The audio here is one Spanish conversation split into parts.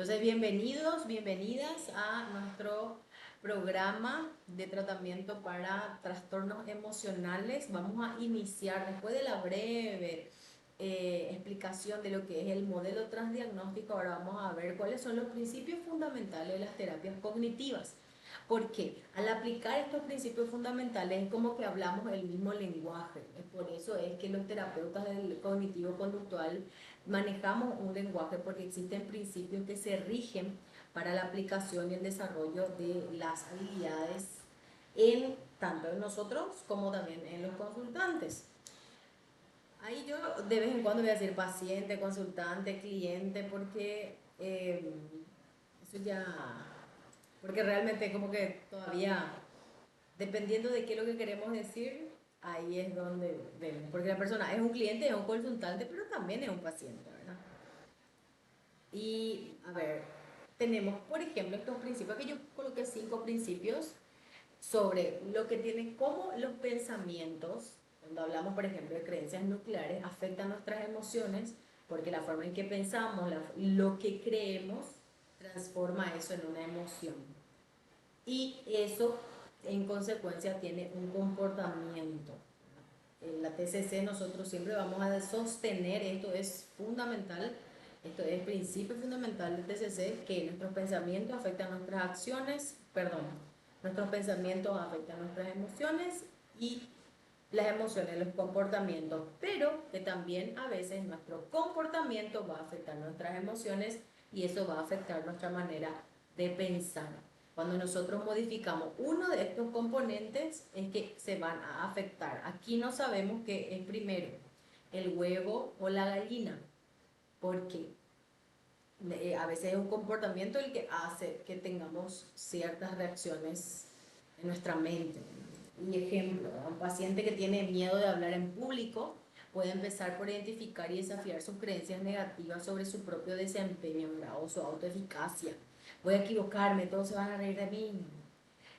Entonces, bienvenidos, bienvenidas a nuestro programa de tratamiento para trastornos emocionales. Vamos a iniciar después de la breve explicación de lo que es el modelo transdiagnóstico. Ahora vamos a ver cuáles son los principios fundamentales de las terapias cognitivas. Porque al aplicar estos principios fundamentales es como que hablamos el mismo lenguaje. Por eso es que los terapeutas del cognitivo-conductual manejamos un lenguaje, porque existen principios que se rigen para la aplicación y el desarrollo de las habilidades tanto en nosotros como también en los consultantes. Ahí yo de vez en cuando voy a decir paciente, consultante, cliente, porque eso ya, porque realmente como que todavía, dependiendo de qué es lo que queremos decir, ahí es donde vemos, porque la persona es un cliente, es un consultante, pero también es un paciente, ¿verdad? Y a ver, tenemos, por ejemplo, estos principios, que yo coloqué 5 principios sobre lo que tienen como los pensamientos, cuando hablamos, por ejemplo, de creencias nucleares, afectan nuestras emociones, porque la forma en que pensamos, lo que creemos, transforma eso en una emoción. Y eso, en consecuencia, tiene un comportamiento. En la TCC nosotros siempre vamos a sostener, esto es fundamental, esto es principio fundamental del TCC, que nuestros pensamientos afectan nuestras acciones, perdón, nuestros pensamientos afectan nuestras emociones y las emociones, los comportamientos, pero que también a veces nuestro comportamiento va a afectar nuestras emociones y eso va a afectar nuestra manera de pensar. Cuando nosotros modificamos uno de estos componentes es que se van a afectar. Aquí no sabemos qué es primero, el huevo o la gallina, porque a veces es un comportamiento el que hace que tengamos ciertas reacciones en nuestra mente. Y ejemplo, un paciente que tiene miedo de hablar en público puede empezar por identificar y desafiar sus creencias negativas sobre su propio desempeño, ¿verdad? O su autoeficacia. Voy a equivocarme, todos se van a reír de mí.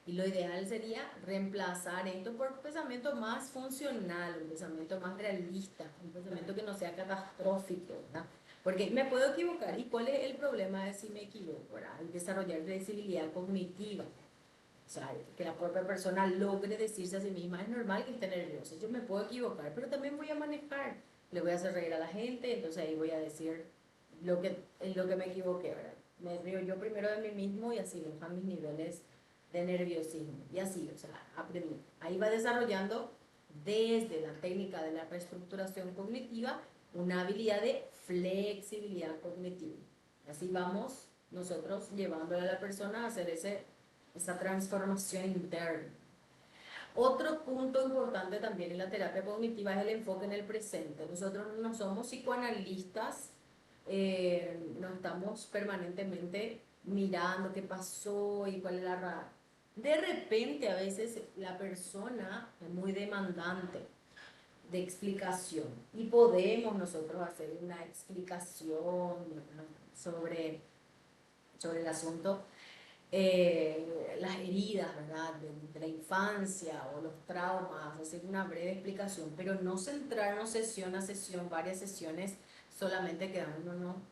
Y lo ideal sería reemplazar esto por un pensamiento más funcional, un pensamiento más realista, un pensamiento que no sea catastrófico, ¿verdad? Porque me puedo equivocar. ¿Y cuál es el problema de si me equivoco, ¿verdad? El desarrollar flexibilidad cognitiva. O sea, que la propia persona logre decirse a sí misma, es normal que esté nerviosa, yo me puedo equivocar, pero también voy a manejar, le voy a hacer reír a la gente, entonces ahí voy a decir en lo que me equivoqué, ¿verdad? Me río yo primero de mí mismo y así bajan mis niveles de nerviosismo. Y así, o sea, aprendí. Ahí va desarrollando desde la técnica de la reestructuración cognitiva una habilidad de flexibilidad cognitiva. Así vamos nosotros llevándole a la persona a hacer esa transformación interna. Otro punto importante también en la terapia cognitiva es el enfoque en el presente. Nosotros no somos psicoanalistas, no estamos permanentemente mirando qué pasó y cuál es la razón. De repente a veces la persona es muy demandante de explicación y podemos nosotros hacer una explicación sobre, sobre el asunto, las heridas, ¿verdad? De la infancia o los traumas, hacer una breve explicación, pero no centrarnos sesión a sesión, varias sesiones, solamente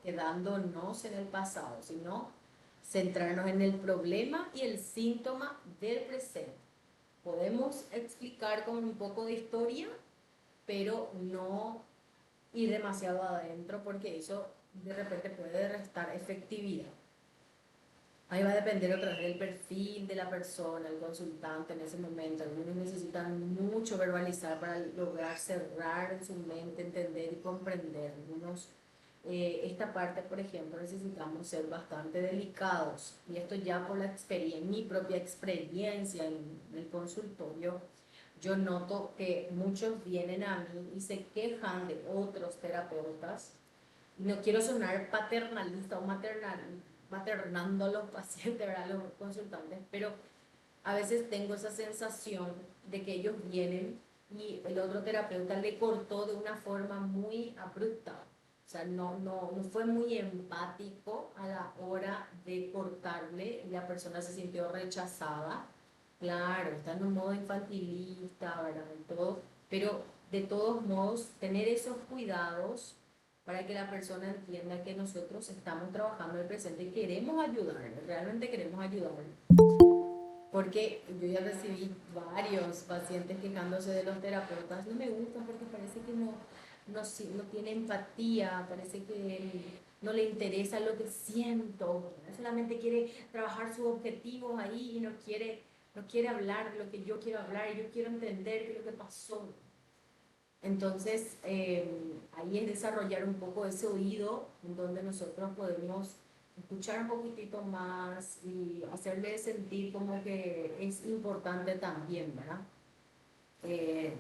quedándonos en el pasado, sino centrarnos en el problema y el síntoma del presente. Podemos explicar con un poco de historia, pero no ir demasiado adentro porque eso de repente puede restar efectividad. Ahí va a depender otra vez del perfil de la persona, el consultante en ese momento. Algunos necesitan mucho verbalizar para lograr cerrar en su mente, entender y comprender. Algunos, esta parte, por ejemplo, necesitamos ser bastante delicados. Y esto ya por la experiencia, mi propia experiencia en el consultorio, yo noto que muchos vienen a mí y se quejan de otros terapeutas. No quiero sonar paternalista o maternando a los pacientes, ¿verdad? A los consultantes, pero a veces tengo esa sensación de que ellos vienen y el otro terapeuta le cortó de una forma muy abrupta. O sea, no fue muy empático a la hora de cortarle y la persona se sintió rechazada. Claro, está en un modo infantilista, ¿verdad? Y todo, pero de todos modos, tener esos cuidados para que la persona entienda que nosotros estamos trabajando en el presente y queremos ayudarle, realmente queremos ayudarle. Porque yo ya recibí varios pacientes quejándose de los terapeutas, no me gusta porque parece que no tiene empatía, parece que no le interesa lo que siento, solamente quiere trabajar sus objetivos ahí y no quiere hablar de lo que yo quiero hablar y yo quiero entender qué es lo que pasó. Entonces, ahí es desarrollar un poco ese oído en donde nosotros podemos escuchar un poquitito más y hacerle sentir como que es importante también, ¿verdad? Eh,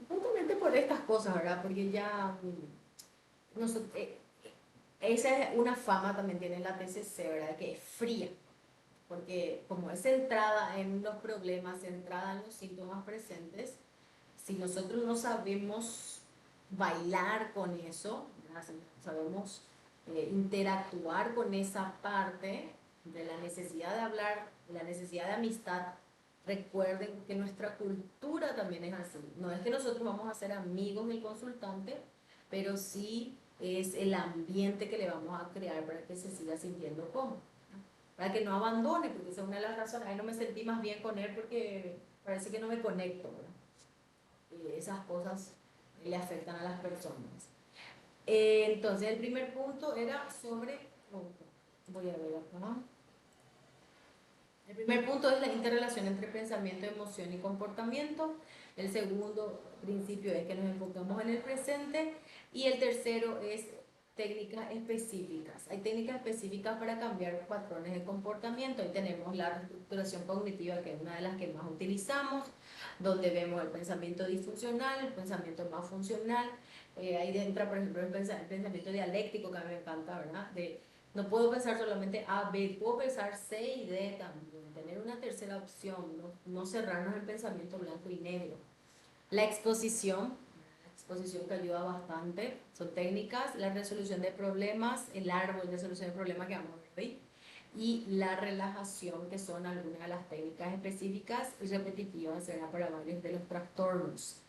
Justamente por estas cosas, ¿verdad? Porque ya nosotros, esa es una fama también tiene la TCC, ¿verdad? Que es fría, porque como es centrada en los problemas, centrada en los síntomas presentes, si nosotros no sabemos bailar con eso, ¿verdad? Si no sabemos interactuar con esa parte de la necesidad de hablar, de la necesidad de amistad, recuerden que nuestra cultura también es así. No es que nosotros vamos a ser amigos del consultante, pero sí es el ambiente que le vamos a crear para que se siga sintiendo cómodo, para que no abandone, porque esa es una de las razones. Ay, no me sentí más bien con él porque parece que no me conecto, ¿verdad? Esas cosas le afectan a las personas. Entonces, el primer punto era sobre, voy a ver acá. El primer punto es la interrelación entre pensamiento, emoción y comportamiento. El segundo principio es que nos enfocamos en el presente. Y el tercero es técnicas específicas. Hay técnicas específicas para cambiar patrones de comportamiento. Ahí tenemos la reestructuración cognitiva, que es una de las que más utilizamos, donde vemos el pensamiento disfuncional, el pensamiento más funcional. Ahí entra, por ejemplo, el pensamiento dialéctico, que a mí me encanta, ¿verdad? No puedo pensar solamente A, B, puedo pensar C y D también, tener una tercera opción, no cerrarnos el pensamiento blanco y negro. La exposición que ayuda bastante, son técnicas, la resolución de problemas, el árbol de solución de problemas que vamos a ver hoy, y la relajación, que son algunas de las técnicas específicas y repetitivas, será para varios de los trastornos.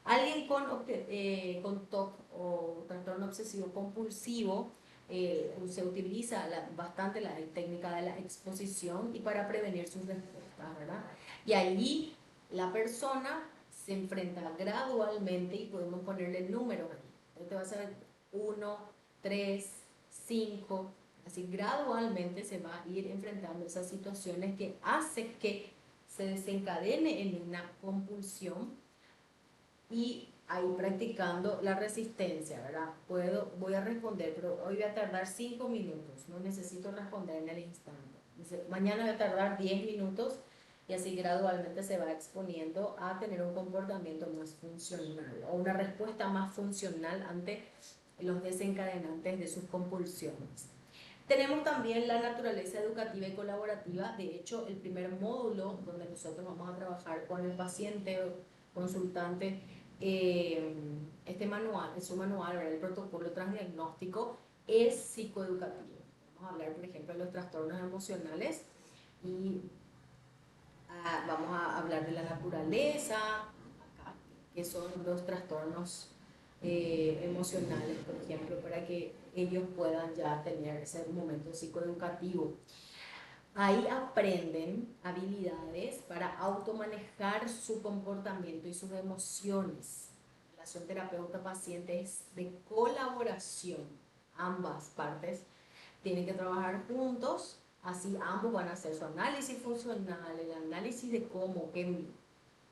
Alguien con TOC o trastorno obsesivo compulsivo, se utiliza bastante la técnica de la exposición y para prevenir sus respuestas, ¿verdad? Y allí la persona se enfrenta gradualmente y podemos ponerle números ahí. Entonces te vas a ver 1, 3, 5, así gradualmente se va a ir enfrentando esas situaciones que hace que se desencadene en una compulsión y ahí practicando la resistencia, ¿verdad? Voy a responder, pero hoy voy a tardar 5 minutos, no necesito responder en el instante. Mañana voy a tardar 10 minutos y así gradualmente se va exponiendo a tener un comportamiento más funcional o una respuesta más funcional ante los desencadenantes de sus compulsiones. Tenemos también la naturaleza educativa y colaborativa. De hecho, el primer módulo donde nosotros vamos a trabajar con el paciente o consultante, este manual, es un manual, ¿verdad? El protocolo transdiagnóstico es psicoeducativo. Vamos a hablar, por ejemplo, de los trastornos emocionales y vamos a hablar de la naturaleza, acá, que son los trastornos emocionales, por ejemplo, para que ellos puedan ya tener ese momento psicoeducativo. Ahí aprenden habilidades para automanejar su comportamiento y sus emociones. La relación terapeuta-paciente es de colaboración. Ambas partes tienen que trabajar juntos, así ambos van a hacer su análisis funcional, el análisis de cómo, qué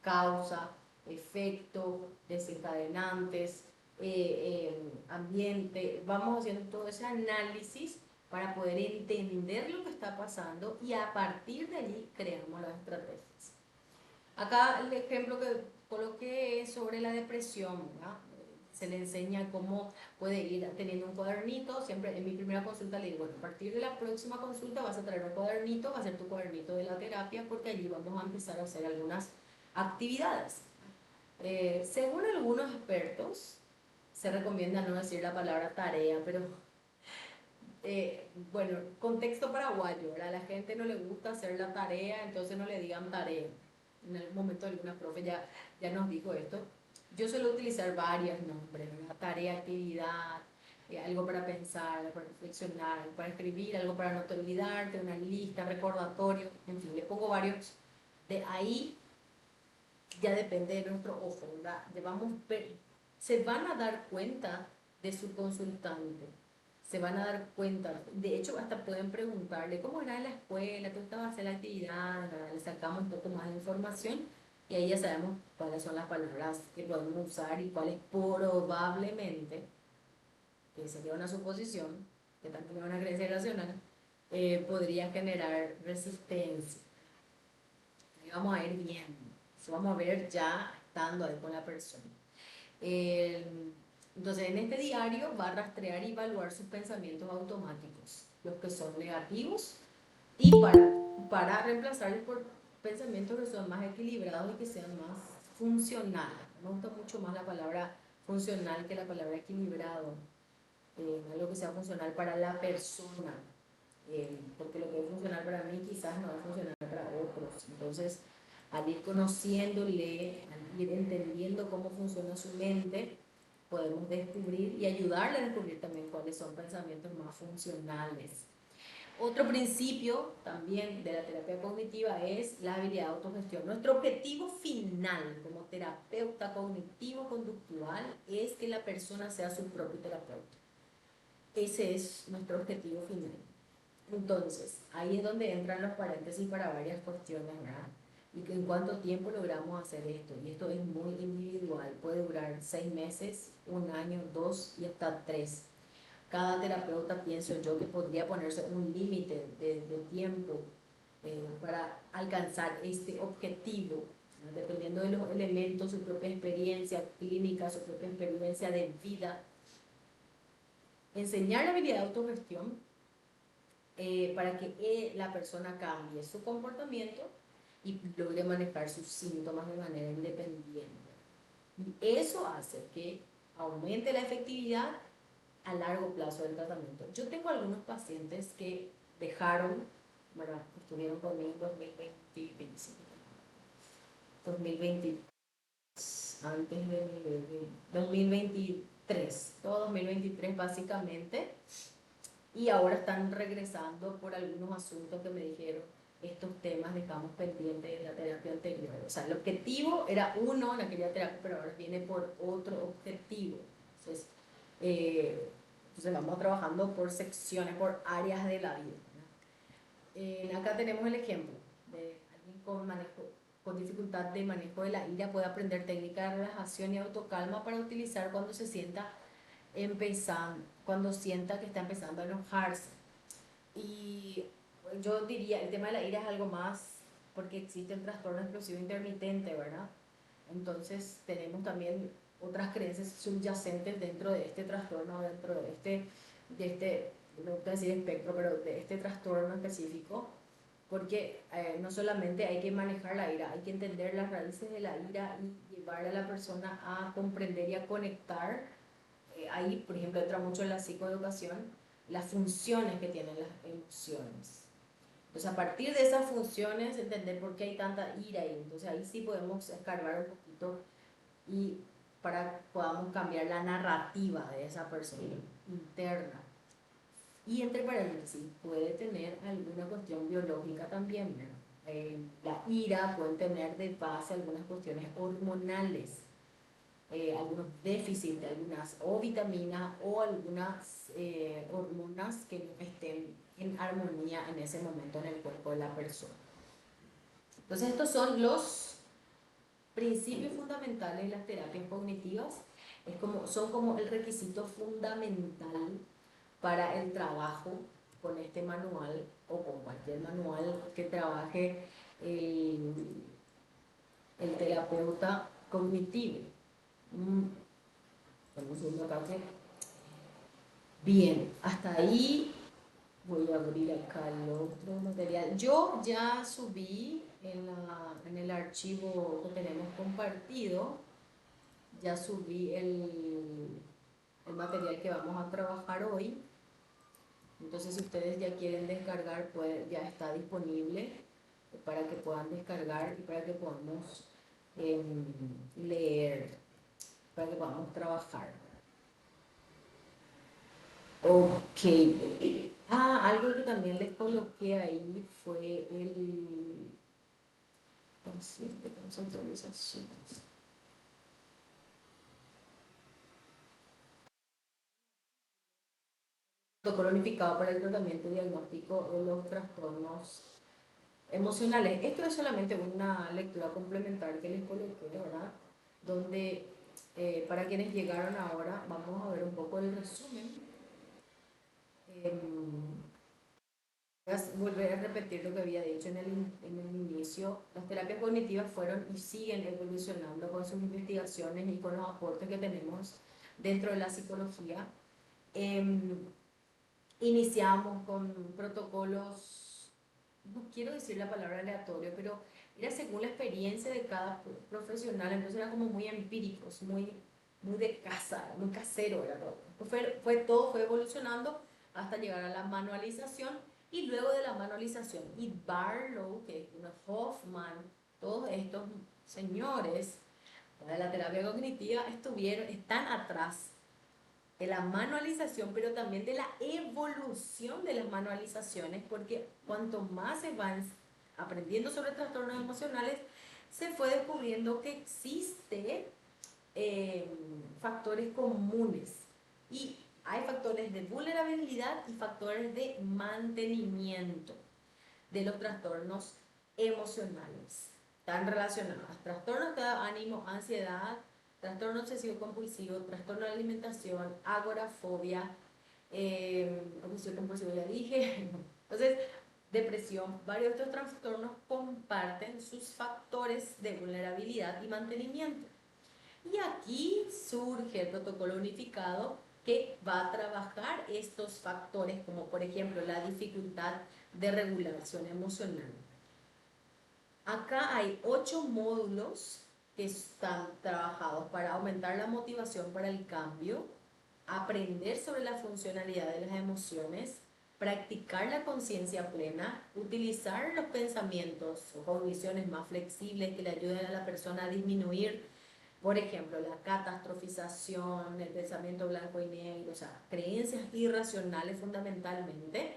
causa, efecto, desencadenantes, ambiente. Vamos haciendo todo ese análisis para poder entender lo que está pasando y a partir de allí creamos las estrategias. Acá el ejemplo que coloqué es sobre la depresión, ¿verdad? Se le enseña cómo puede ir teniendo un cuadernito. Siempre en mi primera consulta le digo, bueno, a partir de la próxima consulta vas a traer un cuadernito, va a ser tu cuadernito de la terapia, porque allí vamos a empezar a hacer algunas actividades. Según algunos expertos, se recomienda no decir la palabra tarea, pero bueno, contexto paraguayo, ¿verdad? A la gente no le gusta hacer la tarea, entonces no le digan tarea. En algún momento alguna profe ya nos dijo esto. Yo suelo utilizar varios nombres, ¿verdad? Tarea, actividad, algo para pensar, algo para reflexionar, algo para escribir, algo para no te olvidarte, una lista, recordatorio, en fin, le pongo varios. De ahí ya depende de nuestro ojo, ¿verdad? Se van a dar cuenta de su consultante, se van a dar cuenta, de hecho hasta pueden preguntarle cómo era en la escuela, te gustaba hacer la actividad, ¿verdad? Le sacamos un poco más de información y ahí ya sabemos cuáles son las palabras que podemos usar y cuáles probablemente, que sería una suposición, que también es una creencia racional, podrían generar resistencia. Ahí vamos a ir viendo, eso vamos a ver ya estando ahí con la persona. Entonces, en este diario va a rastrear y evaluar sus pensamientos automáticos, los que son negativos, y para reemplazarlos por pensamientos que son más equilibrados y que sean más funcionales. Me gusta mucho más la palabra funcional que la palabra equilibrado, algo que sea funcional para la persona, porque lo que es funcional para mí quizás no es funcional para otros. Entonces, al ir conociéndole, al ir entendiendo cómo funciona su mente, podemos descubrir y ayudarle a descubrir también cuáles son pensamientos más funcionales. Otro principio también de la terapia cognitiva es la habilidad de autogestión. Nuestro objetivo final como terapeuta cognitivo-conductual es que la persona sea su propio terapeuta. Ese es nuestro objetivo final. Entonces, ahí es donde entran los paréntesis para varias cuestiones, ¿verdad? Y que en cuánto tiempo logramos hacer esto. Y esto es muy individual. Puede durar 6 meses, 1 año, 2 y hasta 3. Cada terapeuta, pienso yo, que podría ponerse un límite de tiempo para alcanzar este objetivo, ¿no? Dependiendo de los elementos, su propia experiencia clínica, su propia experiencia de vida. Enseñar la habilidad de autogestión para que la persona cambie su comportamiento y logre manejar sus síntomas de manera independiente. Y eso hace que aumente la efectividad a largo plazo del tratamiento. Yo tengo algunos pacientes que dejaron, bueno, estuvieron conmigo en 2020, antes de 2023, todo 2023 básicamente, y ahora están regresando por algunos asuntos que me dijeron, estos temas dejamos pendientes de la terapia anterior. O sea, el objetivo era uno en aquella terapia, pero ahora viene por otro objetivo. Entonces, entonces vamos trabajando por secciones, por áreas de la vida. Acá tenemos el ejemplo de alguien con dificultad de manejo de la ira, puede aprender técnicas de relajación y autocalma para utilizar cuando se sienta cuando sienta que está empezando a enojarse. Y yo diría, el tema de la ira es algo más porque existe el trastorno explosivo intermitente, ¿verdad? Entonces tenemos también otras creencias subyacentes dentro de este trastorno, dentro de este, no voy a decir espectro, pero de este trastorno específico, porque no solamente hay que manejar la ira, hay que entender las raíces de la ira y llevar a la persona a comprender y a conectar. Ahí, por ejemplo, entra mucho en la psicoeducación, las funciones que tienen las emociones. Entonces, a partir de esas funciones, entender por qué hay tanta ira y entonces ahí sí podemos escarbar un poquito y para que podamos cambiar la narrativa de esa persona interna. Y entre paréntesis, puede tener alguna cuestión biológica también, ¿verdad? La ira puede tener de base algunas cuestiones hormonales, algunos déficits de algunas o vitaminas o algunas hormonas que no estén en armonía en ese momento en el cuerpo de la persona. Entonces estos son los principios fundamentales de las terapias cognitivas. Son como el requisito fundamental para el trabajo con este manual o con cualquier manual que trabaje el terapeuta cognitivo. Estamos viendo acá que bien, hasta ahí voy a abrir acá el otro material. Yo ya subí en el archivo que tenemos compartido, ya subí el material que vamos a trabajar hoy. Entonces, si ustedes ya quieren descargar, pues ya está disponible para que puedan descargar y para que podamos leer. para que podamos trabajar. Ok. Algo que también les coloqué ahí fue el consciente con sus autorizaciones. Protocolo unificado para el tratamiento y diagnóstico de los trastornos emocionales. Esto es solamente una lectura complementaria que les coloqué, ¿verdad? Donde para quienes llegaron ahora, vamos a ver un poco el resumen. Voy a volver a repetir lo que había dicho en el inicio. Las terapias cognitivas fueron y siguen evolucionando con sus investigaciones y con los aportes que tenemos dentro de la psicología. Iniciamos con protocolos, no quiero decir la palabra aleatorio, pero era según la experiencia de cada profesional, entonces era como muy empíricos, muy de casa, muy casero era todo. Todo fue evolucionando hasta llegar a la manualización y luego de la manualización. Y Barlow, que es Hoffman, todos estos señores de la terapia cognitiva están atrás de la manualización, pero también de la evolución de las manualizaciones, porque cuanto más se van aprendiendo sobre trastornos emocionales, se fue descubriendo que existen factores comunes y hay factores de vulnerabilidad y factores de mantenimiento de los trastornos emocionales. Están relacionados a trastornos de ánimo, ansiedad, trastorno obsesivo compulsivo, trastorno de alimentación, agorafobia, obsesivo compulsivo ya dije. Entonces, depresión, varios de estos trastornos comparten sus factores de vulnerabilidad y mantenimiento. Y aquí surge el protocolo unificado que va a trabajar estos factores, como por ejemplo la dificultad de regulación emocional. Acá hay 8 módulos que están trabajados para aumentar la motivación para el cambio, aprender sobre la funcionalidad de las emociones, practicar la conciencia plena, utilizar los pensamientos o cogniciones más flexibles que le ayuden a la persona a disminuir, por ejemplo, la catastrofización, el pensamiento blanco y negro, o sea, creencias irracionales fundamentalmente,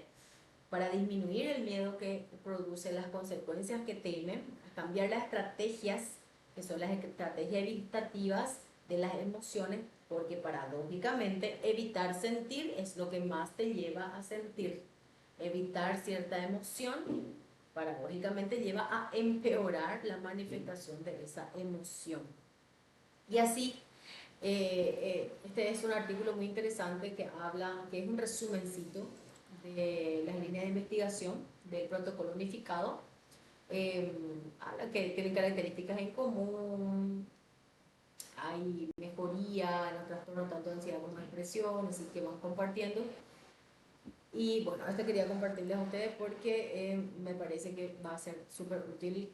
para disminuir el miedo que produce las consecuencias que temen, cambiar las estrategias, que son las estrategias evitativas de las emociones, porque paradójicamente evitar sentir es lo que más te lleva a sentir. Evitar cierta emoción, paradójicamente lleva a empeorar la manifestación de esa emoción. Y así, este es un artículo muy interesante que habla, que es un resumencito de las líneas de investigación del protocolo unificado, habla que tienen características en común, hay mejoría en los trastornos tanto de ansiedad como de depresión, así que van compartiendo. Y bueno, esto quería compartirles a ustedes porque me parece que va a ser súper útil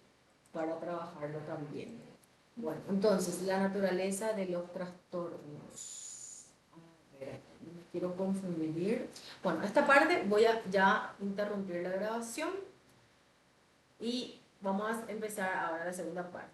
para trabajarlo también. Bueno, entonces, la naturaleza de los trastornos. A ver, no me quiero confundir. Bueno, esta parte voy a ya interrumpir la grabación y vamos a empezar ahora la segunda parte.